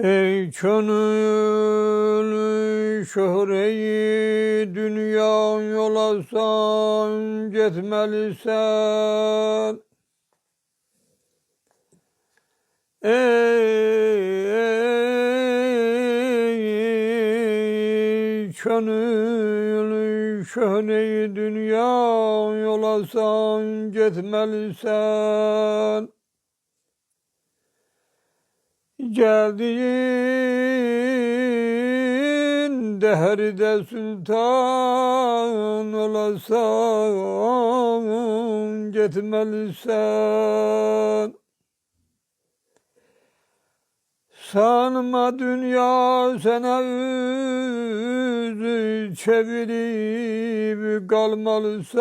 Ey gönül şöhreyi dünya yolasan gitmelisen. Ey gönül şöhreyi dünya yolasan gitmelisen. Geldiğin dehride sultan olasan gitmelisen. Sanma dünya sana yüzü çevirip kalmalısan.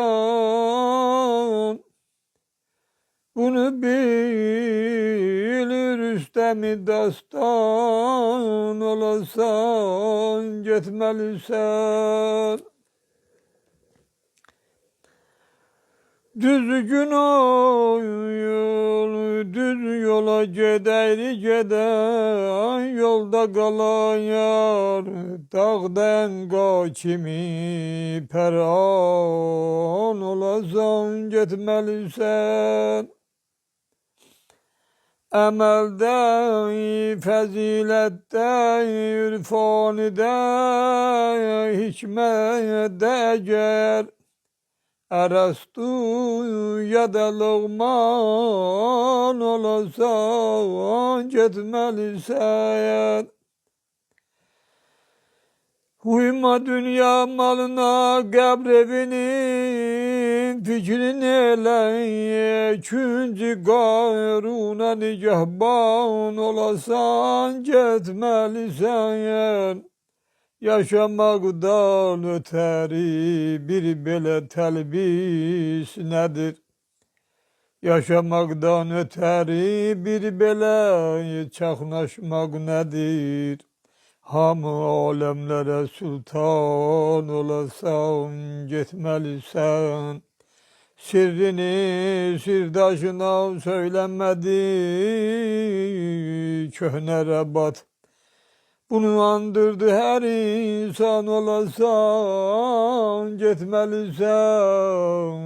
Bunu bilir Rüstem-i dastan olasan gitmelisen. Düzgün o yol, düz yola giden yolda kalan yar, dağdan kaçimi peran olasan gitmelisen. Əməldə, fəzilətdə, irfanıdə, hikmətdə əgər Ərəstu ya da Loğman olasan getməlisən. Uyma dünya malına, qəbr evinin fikrin elə. Üçüncü Qaruna nigahban olasan getməlisən. Yaşamaqdan ötəri bir belə təlbis nədir? Yaşamaqdan ötəri bir belə çaxnaşmaq nədir? Hamı aləmlərə sultan olasan getməlisən. Sirrini sirdaşına söyləmədi köhnə rəbat. Bunu andırdı hər insan olasan getməlisən.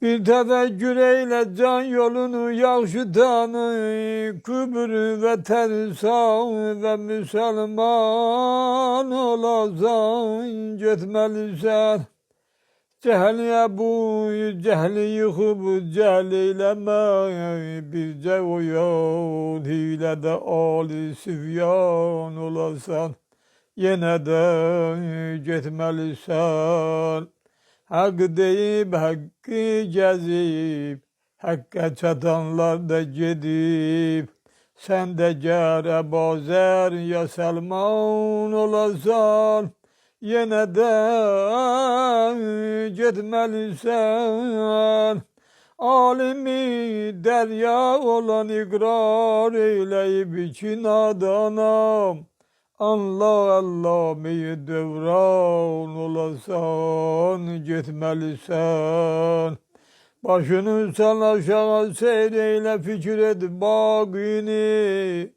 Bir təfəkkür eylə can yolunu yaxşı tanı, kübr və tərsan və müsəlman olasan getməlisən. Cəhliyə bu, cəhli yıxıb cəhl eyləmə, bircə o yol hilədə ali süvyan olasan, yenə də getməlisən. Haqq deyib, haqqı gəzib, haqqa çatanlar da gedib, sən də gər Əbazər ya Səlman olasan, yenə də getməlisən. Alimi dərya olan iqrar eyləyib ki nadanam, Allah Allame-i devran olasan getməlisən. Başını sal aşağı seyr eyle, fikir et bağını.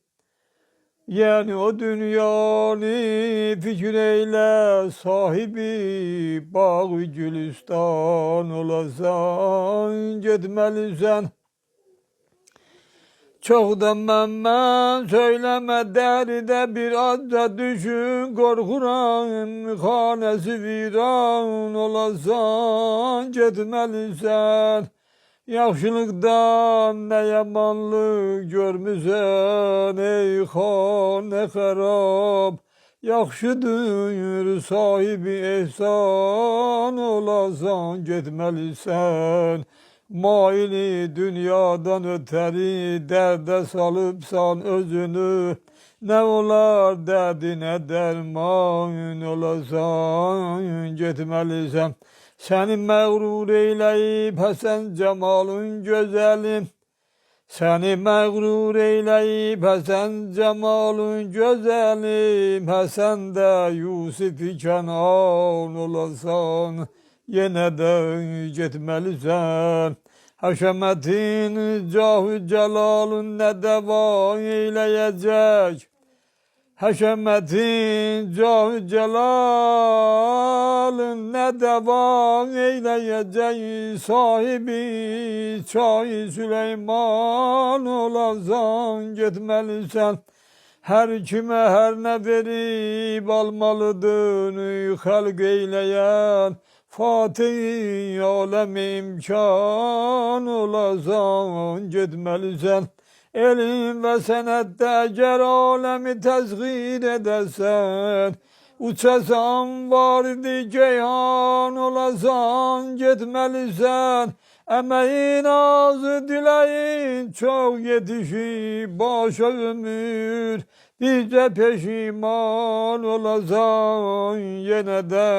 Yani o dünyanı fikir eyle, sahibi bağ-ı gülistan olasan getməlisən. Çok da mən söyleme dərdə biraz da düşün, korkuram hanesi viran olasan getməlisən. Yaxşılıqdan nə yamanlıq görmüsən ey xan nə xərab. Yaxşıdır sahibi ehsan olasan getməlisən. Maili dünyadan ötəri dərdə salıbsan özünü, nə olar dərdinə dərman olasan getməlisən. Səni məğrur eyləyib Həsən Camalın gözəlim, səni məğrur eyləyib Həsən Camalın gözəlim, Həsən də Yusuf-i Kənan olasan, yenə də getməlisən. Həşəmətin cahü cəlalın nə dəva eyləyəcək? Həşəmətin cahü cəlalın nə dəva eyləyəcək? Sahibi çayı Süleyman olasan getməlisən. Hər kimə hər nə verib almalıdır xəlq eyləyən. Fatih aləm imkan olasan getməlisən. Elm və sənətdə əgər aləmi təzhir edəsən, uçasan varidi ceyhan olasan getməlisən. Əməyin azı diləyin çox yetişib başa ömür, bircə peşiman olasan yenə də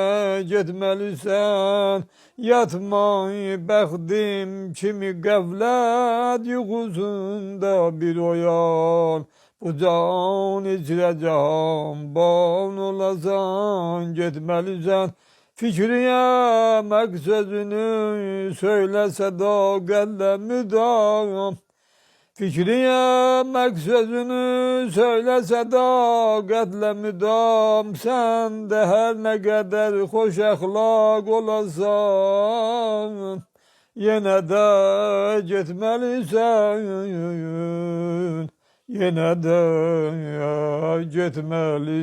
getməlisən. Yatmay bəxtim kimi qəflət yuxusunda bir oyan, bu can içrə cahan ban olasan getməlisən. Fikriye məqsədini söylə sədaqətlə müdam. Fikriye məqsədini söylə sədaqətlə müdam. Sən də hər nə qədər xoş əxlaq olasan, yenə də getməlisən, yenə də getməlisən.